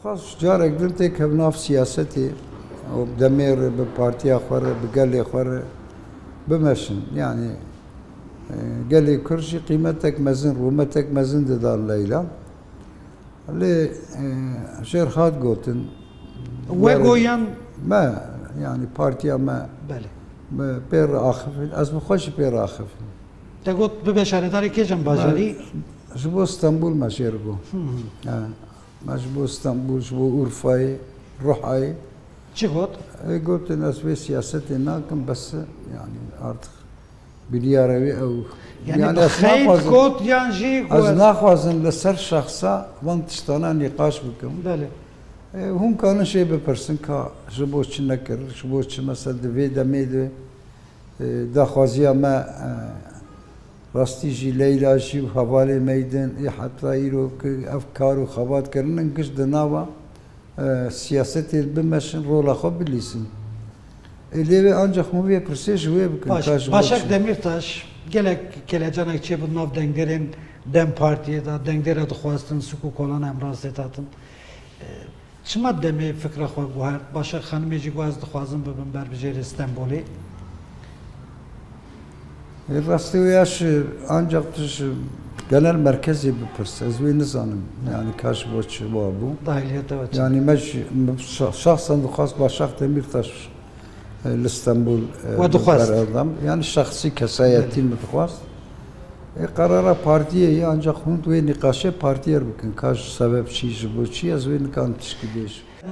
خاص جارك دمتك بناف سياستي وبدمير ببارتي اخر بقلي اخر بمشن يعني قال لي كرشي قيمتك مزن رومتك مزن دار ليلى اللي شير خاد قوتن وگویان ما يعني بارتي ما بله بير اخف از بخوش بير اخف تقول ببشارتاری که جنب باجری جبو اسطنبول ما شيرقو ما جبو اسطنبول جبو اورفاي روحاي چی گفت؟ قلت الناس في سياستي ناكم بس يعني artık biliyarevi او yani خیلی گفت yani جی از گفت ناخوازن لسر شخصا وان تشتانا نقاش بكم بله هم كانوا شيء بپرسن كا جبو چی نکر جبو چی مثلا دوی دمید دا خوازیا ما راستی جی لیلا جی و حوالی میدن حتی ایرو که افکار و خواد کردن کش دناوا siyaseti bilmesin rola خو bilisin. Eleve ancak mu bir proses ve bir Başak Demirtaş geleceğine ki bu nav dengerin Dem Partiye da dengere de xwastin suku kolan emraz etatın. Çima demi fikra xwe guhar Başak Hanım'ı jî gwaz dixwazin bibin ber bijêr İstanbulê. Rastı yaş ancak tuş genel merkezi bir proses ve nizanım yani kaç boş bu. Dahiliyet evet. Yani şahsen dixwaz Başak Demirtaş İstanbul adam yani şahsi kesayetin dixwaz. Karara partiye ancak hund ve nikaşe partiyer bugün kaç sebep çiğ bu çiğ az ve nikan tişkileş.